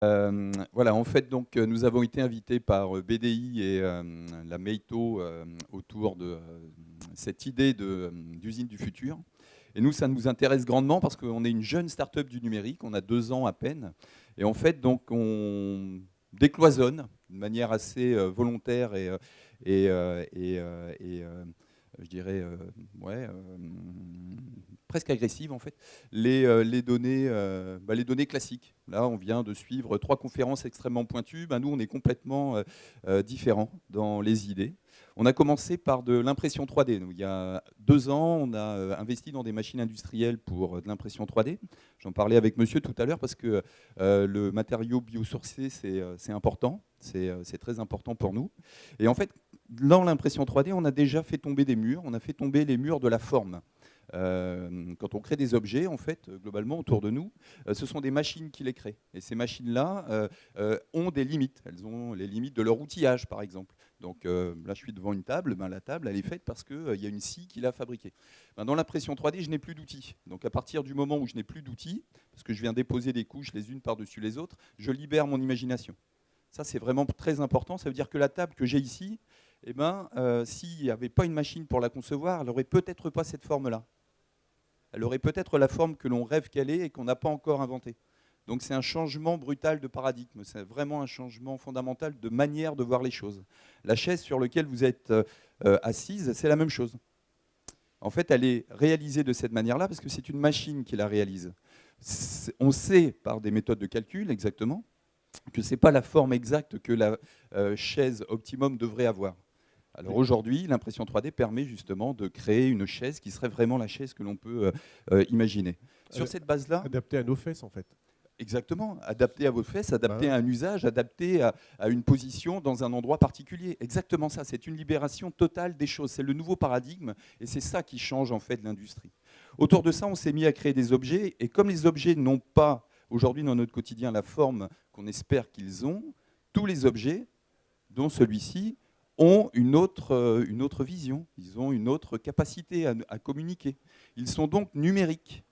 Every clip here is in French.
Voilà, en fait, donc, nous avons été invités par BDI et la Meito autour de cette idée d'usine du futur. Et nous, ça nous intéresse grandement parce qu'on est une jeune start-up du numérique, on a 2 ans à peine. Et en fait, donc, on décloisonne de manière assez volontaire et je dirais, ouais, presque agressive en fait, les données classiques. Là, on vient de suivre 3 conférences extrêmement pointues. Ben, nous, on est complètement différents dans les idées. On a commencé par de l'impression 3D. Nous, il y a 2 ans, on a investi dans des machines industrielles pour de l'impression 3D. J'en parlais avec monsieur tout à l'heure parce que le matériau biosourcé, c'est important. C'est très important pour nous. Et en fait, dans l'impression 3D, on a déjà fait tomber des murs. On a fait tomber les murs de la forme. Quand on crée des objets, en fait, globalement, autour de nous, ce sont des machines qui les créent. Et ces machines-là ont des limites. Elles ont les limites de leur outillage, par exemple. Donc là, je suis devant une table. Ben, la table, elle est faite parce qu'il y a une scie qui l'a fabriquée. Ben, dans l'impression 3D, je n'ai plus d'outils. Donc à partir du moment où je n'ai plus d'outils, parce que je viens déposer des couches les unes par-dessus les autres, je libère mon imagination. Ça, c'est vraiment très important. Ça veut dire que la table que j'ai ici, eh ben, s'il n'y avait pas une machine pour la concevoir, elle n'aurait peut-être pas cette forme-là. Elle aurait peut-être la forme que l'on rêve qu'elle ait et qu'on n'a pas encore inventée. Donc c'est un changement brutal de paradigme, c'est vraiment un changement fondamental de manière de voir les choses. La chaise sur laquelle vous êtes assise, c'est la même chose. En fait, elle est réalisée de cette manière-là parce que c'est une machine qui la réalise. On sait par des méthodes de calcul exactement que ce n'est pas la forme exacte que la chaise optimum devrait avoir. Alors aujourd'hui, l'impression 3D permet justement de créer une chaise qui serait vraiment la chaise que l'on peut imaginer. Sur cette base-là, Adapté à nos fesses, en fait. exactement, adapté à vos fesses, adapté Bah à un usage, adapté à une position dans un endroit particulier. Exactement ça, c'est une libération totale des choses. C'est le nouveau paradigme et c'est ça qui change en fait l'industrie. Autour de ça, on s'est mis à créer des objets et comme les objets n'ont pas aujourd'hui dans notre quotidien la forme qu'on espère qu'ils ont, tous les objets, dont celui-ci, ont une autre vision, ils ont une autre capacité à communiquer. Ils sont donc numériques.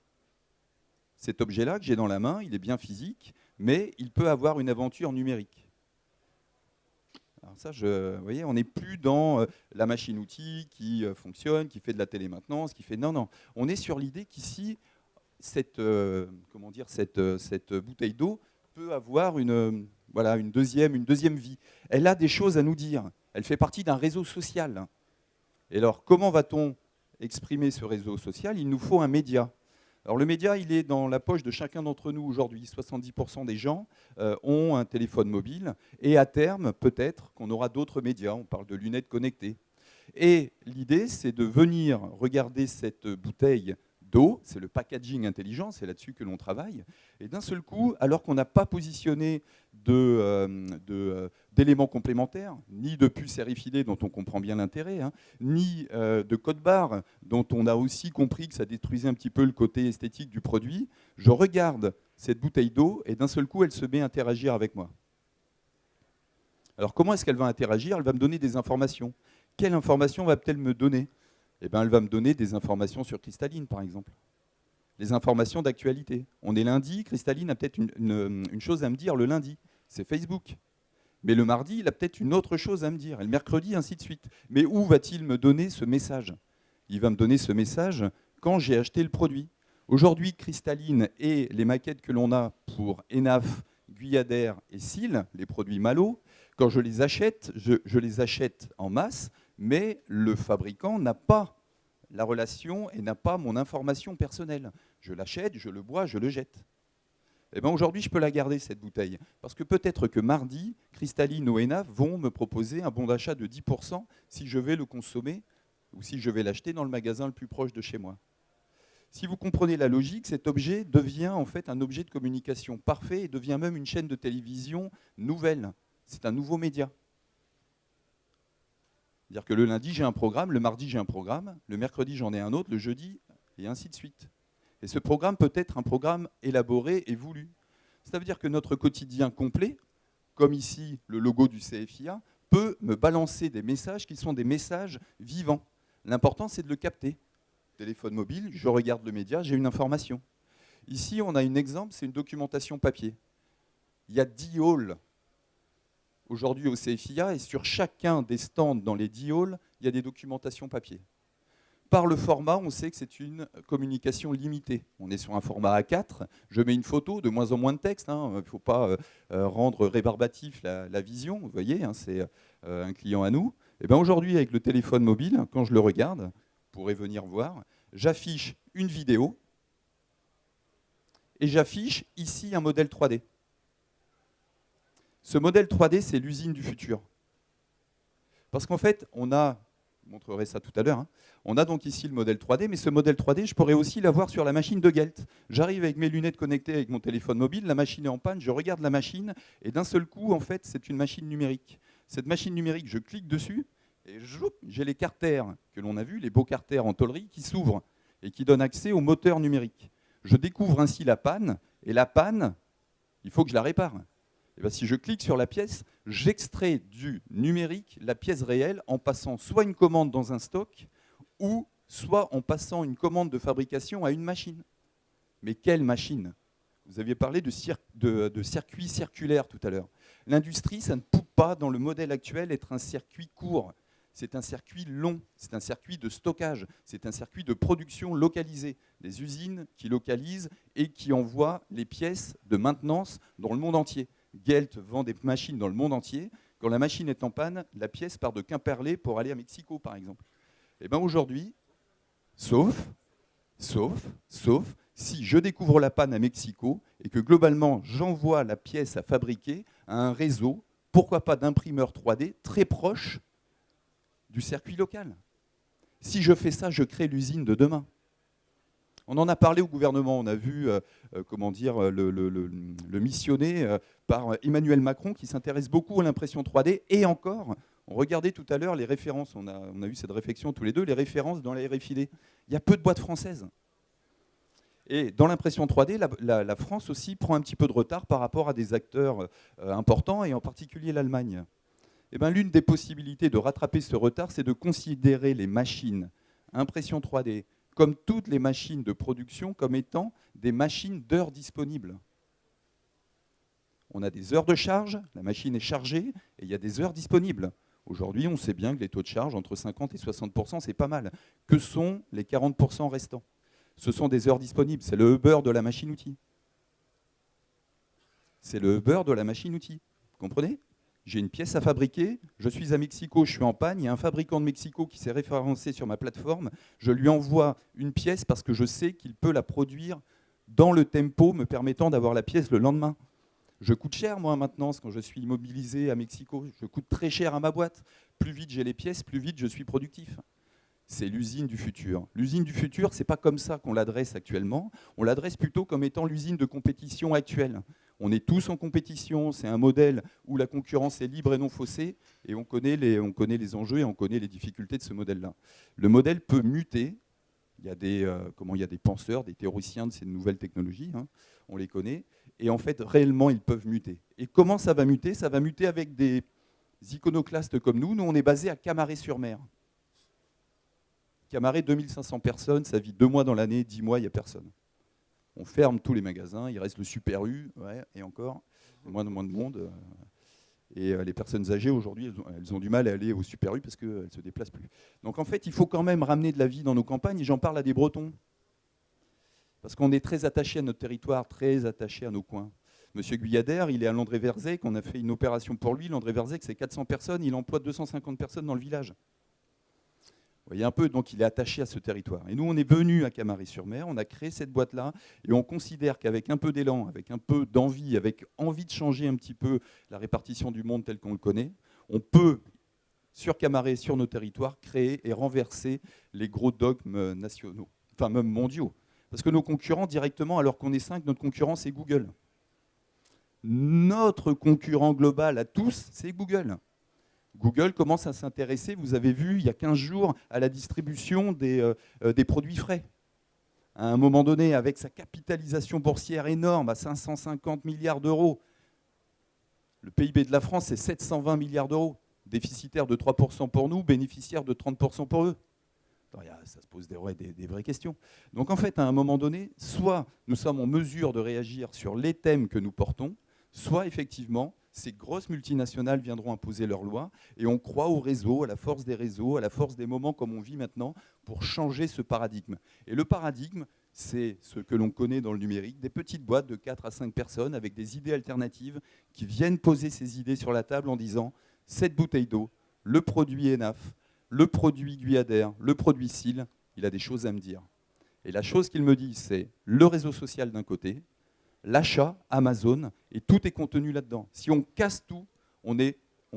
Cet objet-là que j'ai dans la main, il est bien physique, mais il peut avoir une aventure numérique. Alors ça, vous voyez, on n'est plus dans la machine-outil qui fonctionne, qui fait de la télémaintenance, qui fait... Non, non. On est sur l'idée qu'ici, comment dire, cette bouteille d'eau peut avoir voilà, une deuxième vie. Elle a des choses à nous dire. Elle fait partie d'un réseau social. Et alors, comment va-t-on exprimer ce réseau social? Il nous faut un média. Alors le média, il est dans la poche de chacun d'entre nous aujourd'hui. 70% des gens ont un téléphone mobile et à terme, peut-être qu'on aura d'autres médias. On parle de lunettes connectées. Et l'idée, c'est de venir regarder cette bouteille d'eau, c'est le packaging intelligent, c'est là-dessus que l'on travaille. Et d'un seul coup, alors qu'on n'a pas positionné d'éléments complémentaires, ni de puces RFID dont on comprend bien l'intérêt, hein, ni de code barre dont on a aussi compris que ça détruisait un petit peu le côté esthétique du produit, je regarde cette bouteille d'eau et d'un seul coup, elle se met à interagir avec moi. Alors comment est-ce qu'elle va interagir? Elle va me donner des informations. Quelle information va-t-elle me donner? Eh bien, elle va me donner des informations sur Cristalline, par exemple. Les informations d'actualité. On est lundi, Cristalline a peut-être une chose à me dire le lundi. C'est Facebook. Mais le mardi, il a peut-être une autre chose à me dire. Et le mercredi, ainsi de suite. Mais où va-t-il me donner ce message? Il va me donner ce message quand j'ai acheté le produit. Aujourd'hui, Cristalline et les maquettes que l'on a pour Enaf, Guyadère et Cil, les produits Malo, quand je les achète, je les achète en masse, mais le fabricant n'a pas la relation et n'a pas mon information personnelle. Je l'achète, je le bois, je le jette. Eh ben aujourd'hui, je peux la garder, cette bouteille. Parce que peut-être que mardi, Cristalline ou Enaf vont me proposer un bon d'achat de 10% si je vais le consommer ou si je vais l'acheter dans le magasin le plus proche de chez moi. Si vous comprenez la logique, cet objet devient en fait un objet de communication parfait et devient même une chaîne de télévision nouvelle. C'est un nouveau média. C'est-à-dire que le lundi, j'ai un programme, le mardi, j'ai un programme, le mercredi, j'en ai un autre, le jeudi, et ainsi de suite. Et ce programme peut être un programme élaboré et voulu. Ça veut dire que notre quotidien complet, comme ici le logo du CFIA, peut me balancer des messages qui sont des messages vivants. L'important, c'est de le capter. Téléphone mobile, je regarde le média, j'ai une information. Ici, on a un exemple, c'est une documentation papier. Il y a 10 halls aujourd'hui au CFIA, et sur chacun des stands dans les 10 halls, il y a des documentations papier. Par le format, on sait que c'est une communication limitée. On est sur un format A4, je mets une photo, de moins en moins de texte, hein. Il ne faut pas rendre rébarbatif la vision, vous voyez, hein, c'est un client à nous. Et bien aujourd'hui, avec le téléphone mobile, quand je le regarde, vous pourrez venir voir, j'affiche une vidéo et j'affiche ici un modèle 3D. Ce modèle 3D, c'est l'usine du futur. Parce qu'en fait, on a, je vous montrerai ça tout à l'heure, hein, on a donc ici le modèle 3D, mais ce modèle 3D, je pourrais aussi l'avoir sur la machine de Gelt. J'arrive avec mes lunettes connectées avec mon téléphone mobile, la machine est en panne, je regarde la machine, et d'un seul coup, en fait, c'est une machine numérique. Cette machine numérique, je clique dessus, et j'ai les carters que l'on a vus, les beaux carters en tôlerie, qui s'ouvrent et qui donnent accès au moteur numérique. Je découvre ainsi la panne, et la panne, il faut que je la répare. Et bien, si je clique sur la pièce, j'extrais du numérique la pièce réelle en passant soit une commande dans un stock, ou soit en passant une commande de fabrication à une machine. Mais quelle machine? Vous aviez parlé de circuit circulaire tout à l'heure. L'industrie, ça ne peut pas, dans le modèle actuel, être un circuit court. C'est un circuit long, c'est un circuit de stockage, c'est un circuit de production localisé. Des usines qui localisent et qui envoient les pièces de maintenance dans le monde entier. Gelt vend des machines dans le monde entier. Quand la machine est en panne, la pièce part de Quimperlé pour aller à Mexico, par exemple. Et bien aujourd'hui, sauf si je découvre la panne à Mexico et que globalement j'envoie la pièce à fabriquer à un réseau, pourquoi pas d'imprimeurs 3D très proche du circuit local. Si je fais ça, je crée l'usine de demain. On en a parlé au gouvernement, on a vu le missionné par Emmanuel Macron qui s'intéresse beaucoup à l'impression 3D. Et encore, on regardait tout à l'heure les références, on a eu cette réflexion tous les deux, les références dans la RFID. Il y a peu de boîtes françaises. Et dans l'impression 3D, la France aussi prend un petit peu de retard par rapport à des acteurs importants, et en particulier l'Allemagne. Eh ben, l'une des possibilités de rattraper ce retard, c'est de considérer les machines impression 3D, comme toutes les machines de production, comme étant des machines d'heures disponibles. On a des heures de charge, la machine est chargée, et il y a des heures disponibles. Aujourd'hui, on sait bien que les taux de charge, entre 50 et 60%, c'est pas mal. Que sont les 40% restants? Ce sont des heures disponibles, c'est le Uber de la machine-outil. C'est le Uber de la machine-outil, vous comprenez? J'ai une pièce à fabriquer, je suis à Mexico, je suis en panne, il y a un fabricant de Mexico qui s'est référencé sur ma plateforme, je lui envoie une pièce parce que je sais qu'il peut la produire dans le tempo me permettant d'avoir la pièce le lendemain. Je coûte cher, moi, maintenant, quand je suis immobilisé à Mexico. Je coûte très cher à ma boîte. Plus vite j'ai les pièces, plus vite je suis productif. C'est l'usine du futur. L'usine du futur, ce n'est pas comme ça qu'on l'adresse actuellement. On l'adresse plutôt comme étant l'usine de compétition actuelle. On est tous en compétition, c'est un modèle où la concurrence est libre et non faussée, et on connaît les enjeux et on connaît les difficultés de ce modèle-là. Le modèle peut muter. Il y a des penseurs, des théoriciens de ces nouvelles technologies, hein, on les connaît, et en fait, réellement, ils peuvent muter. Et comment ça va muter? Ça va muter avec des iconoclastes comme nous. Nous, on est basé à Camaret-sur-Mer. Camaret, 2500 personnes, ça vit 2 mois dans l'année, 10 mois, il n'y a personne. On ferme tous les magasins, il reste le Super U, ouais, et encore, moins de monde. Et les personnes âgées, aujourd'hui, elles ont du mal à aller au Super U parce qu'elles ne se déplacent plus. Donc en fait, il faut quand même ramener de la vie dans nos campagnes, et j'en parle à des Bretons. Parce qu'on est très attaché à notre territoire, très attaché à nos coins. Monsieur Guyadère, il est à Landré-Verzec, on a fait une opération pour lui. Landré-Verzec, c'est 400 personnes, il emploie 250 personnes dans le village. Vous voyez un peu, donc il est attaché à ce territoire. Et nous, on est venus à Camaret-sur-Mer, on a créé cette boîte-là, et on considère qu'avec un peu d'élan, avec un peu d'envie, avec envie de changer un petit peu la répartition du monde tel qu'on le connaît, on peut, sur Camaret, sur nos territoires, créer et renverser les gros dogmes nationaux, enfin même mondiaux. Parce que nos concurrents, directement, alors qu'on est 5, notre concurrent, c'est Google. Notre concurrent global à tous, c'est Google. Google commence à s'intéresser, vous avez vu, il y a 15 jours, à la distribution des produits frais. À un moment donné, avec sa capitalisation boursière énorme, à 550 milliards d'euros, le PIB de la France, c'est 720 milliards d'euros. Déficitaire de 3% pour nous, bénéficiaire de 30% pour eux. Alors, ça se pose des vraies questions. Donc en fait, à un moment donné, soit nous sommes en mesure de réagir sur les thèmes que nous portons, soit effectivement, ces grosses multinationales viendront imposer leurs lois, et on croit au réseau, à la force des réseaux, à la force des moments comme on vit maintenant, pour changer ce paradigme. Et le paradigme, c'est ce que l'on connaît dans le numérique, des petites boîtes de 4 à 5 personnes avec des idées alternatives qui viennent poser ces idées sur la table en disant « cette bouteille d'eau, le produit ENAF, le produit Guyadère, le produit SIL, il a des choses à me dire ». Et la chose qu'il me dit, c'est le réseau social d'un côté, l'achat, Amazon, et tout est contenu là-dedans. Si on casse tout, on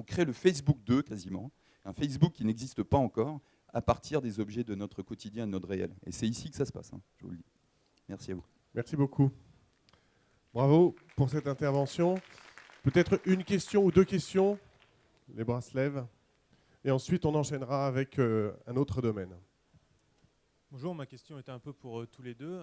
crée le Facebook 2 quasiment, un Facebook qui n'existe pas encore, à partir des objets de notre quotidien et de notre réel. Et c'est ici que ça se passe, hein, je vous le dis. Merci à vous. Merci beaucoup. Bravo pour cette intervention. Peut-être une question ou deux questions. Les bras se lèvent. Et ensuite, on enchaînera avec un autre domaine. Bonjour, ma question était un peu pour tous les deux.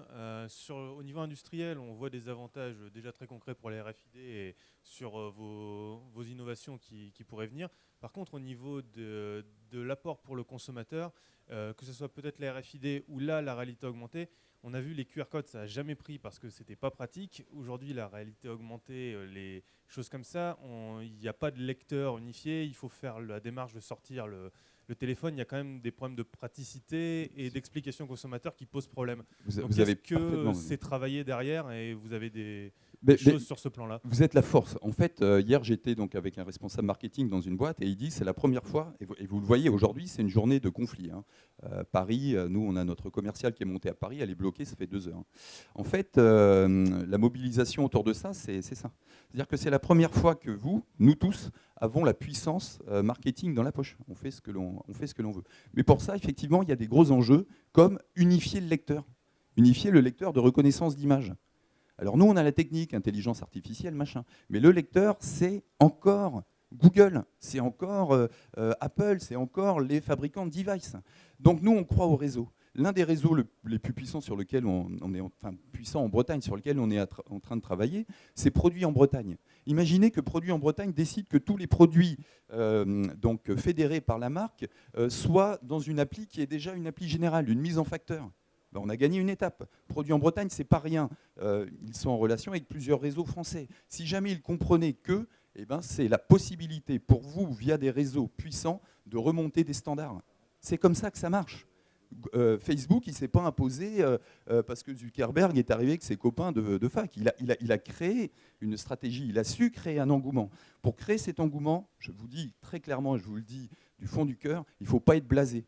Au niveau industriel, on voit des avantages déjà très concrets pour les RFID et sur vos innovations qui pourraient venir. Par contre, au niveau de l'apport pour le consommateur, que ce soit peut-être les RFID ou là la réalité augmentée, on a vu les QR codes, ça n'a jamais pris parce que c'était pas pratique. Aujourd'hui, la réalité augmentée, les choses comme ça, il n'y a pas de lecteur unifié, il faut faire la démarche de sortir le téléphone, il y a quand même des problèmes de praticité et d'explication au consommateur qui posent problème. Donc est-ce que c'est travaillé derrière et vous avez des choses sur ce plan-là? Vous êtes la force. En fait, hier, j'étais donc avec un responsable marketing dans une boîte et il dit c'est la première fois, et vous le voyez aujourd'hui, c'est une journée de conflit. Hein. Paris, nous, on a notre commercial qui est monté à Paris, elle est bloquée, ça fait 2 heures. En fait, la mobilisation autour de ça, c'est ça. C'est-à-dire que c'est la première fois que nous tous, avons la puissance marketing dans la poche. On fait ce que l'on veut. Mais pour ça, effectivement, il y a des gros enjeux comme unifier le lecteur. Unifier le lecteur de reconnaissance d'image. Alors nous, on a la technique, intelligence artificielle, machin. Mais le lecteur, c'est encore Google, c'est encore Apple, c'est encore les fabricants de devices. Donc nous, on croit au réseau. L'un des réseaux les plus puissants sur lequel on est, enfin puissant en Bretagne, sur lequel on est en train de travailler, c'est Produits en Bretagne. Imaginez que Produits en Bretagne décide que tous les produits donc fédérés par la marque soient dans une appli qui est déjà une appli générale, une mise en facteur. Ben, on a gagné une étape. Produits en Bretagne, c'est pas rien. Ils sont en relation avec plusieurs réseaux français. Si jamais ils comprenaient que, eh ben, c'est la possibilité pour vous, via des réseaux puissants, de remonter des standards. C'est comme ça que ça marche. Facebook, il ne s'est pas imposé parce que Zuckerberg est arrivé avec ses copains de fac. Il a créé une stratégie, il a su créer un engouement. Pour créer cet engouement, je vous dis très clairement, et je vous le dis du fond du cœur, il ne faut pas être blasé.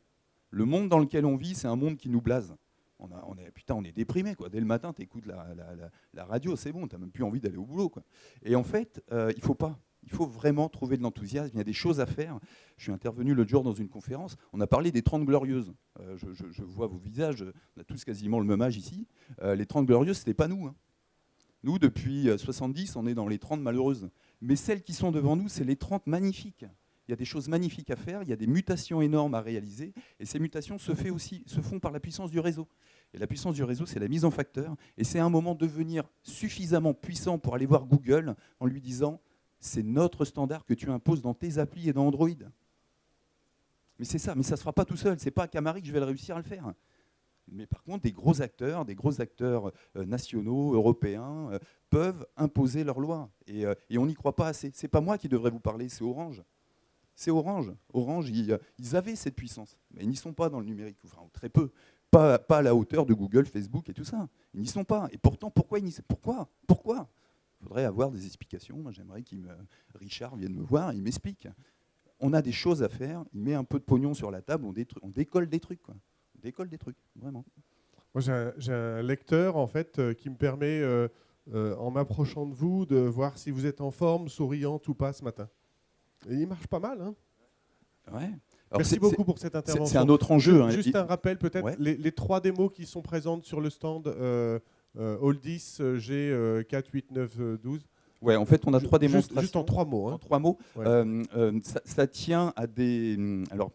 Le monde dans lequel on vit, c'est un monde qui nous blase. On est déprimé, quoi. Dès le matin, tu écoutes la radio, c'est bon, tu n'as même plus envie d'aller au boulot, quoi. Et en fait, il ne faut pas. Il faut vraiment trouver de l'enthousiasme, il y a des choses à faire. Je suis intervenu l'autre jour dans une conférence, on a parlé des 30 Glorieuses. Je vois vos visages, on a tous quasiment le même âge ici. Les 30 Glorieuses, ce n'était pas nous. Hein. Nous, depuis 70, on est dans les 30 malheureuses. Mais celles qui sont devant nous, c'est les 30 magnifiques. Il y a des choses magnifiques à faire, il y a des mutations énormes à réaliser, et ces mutations se font par la puissance du réseau. Et la puissance du réseau, c'est la mise en facteur, et c'est un moment de devenir suffisamment puissant pour aller voir Google en lui disant « c'est notre standard que tu imposes dans tes applis et dans Android ». Mais c'est ça, mais ça ne se fera pas tout seul, c'est pas à Camari que je vais réussir à le faire. Mais par contre, des gros acteurs nationaux, européens, peuvent imposer leurs lois, et on n'y croit pas assez. C'est pas moi qui devrais vous parler, c'est Orange. C'est Orange. Orange, ils avaient cette puissance, mais ils n'y sont pas dans le numérique, enfin très peu. Pas à la hauteur de Google, Facebook et tout ça. Ils n'y sont pas. Et pourtant, pourquoi il faudrait avoir des explications. Moi, j'aimerais Richard vienne me voir, il m'explique. On a des choses à faire, il met un peu de pognon sur la table, on décolle des trucs, quoi. On décolle des trucs, vraiment. Moi, j'ai un lecteur, en fait, qui me permet, en m'approchant de vous, de voir si vous êtes en forme, souriante ou pas ce matin. Et il marche pas mal, hein. Ouais. Alors merci beaucoup pour cette intervention. C'est un autre enjeu. Juste un rappel, peut-être, ouais. les 3 démos qui sont présentes sur le stand All10, G, 4, 8, 9, 12. Ouais, en fait, on a 3 démonstrations. Juste en 3 mots. Hein. En 3 mots. Ouais. Ça tient à des... Alors,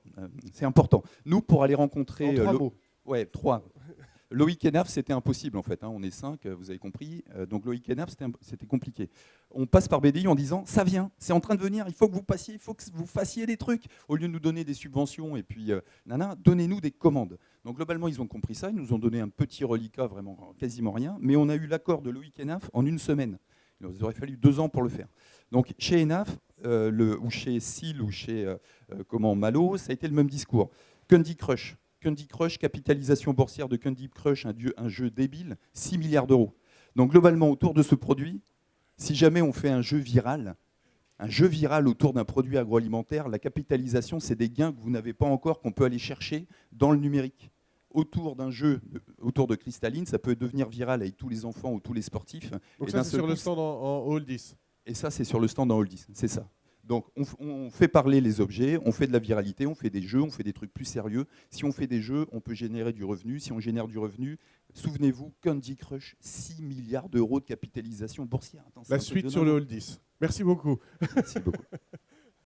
c'est important. Nous, pour aller rencontrer... En 3 mots. Ouais, 3. Loïc Enaf, c'était impossible en fait, hein. On est 5, vous avez compris, donc Loïc Enaf, c'était compliqué. On passe par BDI en disant, ça vient, c'est en train de venir, il faut que vous fassiez des trucs, au lieu de nous donner des subventions et puis, donnez-nous des commandes. Donc globalement, ils ont compris ça, ils nous ont donné un petit reliquat, vraiment quasiment rien, mais on a eu l'accord de Loïc Enaf en 1 semaine. Il aurait fallu 2 ans pour le faire. Donc chez ENAF, ou chez SIL, ou chez Malo, ça a été le même discours. Candy Crush. Candy Crush, capitalisation boursière de Candy Crush, un jeu débile, 6 milliards d'euros. Donc globalement, autour de ce produit, si jamais on fait un jeu viral autour d'un produit agroalimentaire, la capitalisation, c'est des gains que vous n'avez pas encore, qu'on peut aller chercher dans le numérique. Autour d'un jeu, autour de Cristalline, ça peut devenir viral avec tous les enfants ou tous les sportifs. Donc et ça, c'est sur le stand en Hall 10. Et ça, c'est sur le stand en Hall 10, c'est ça. Donc on fait parler les objets, on fait de la viralité, on fait des jeux, on fait des trucs plus sérieux. Si on fait des jeux, on peut générer du revenu. Si on génère du revenu, souvenez-vous, Candy Crush, 6 milliards d'euros de capitalisation boursière. Attends, La suite sur le Hall 10. Merci beaucoup. Merci beaucoup.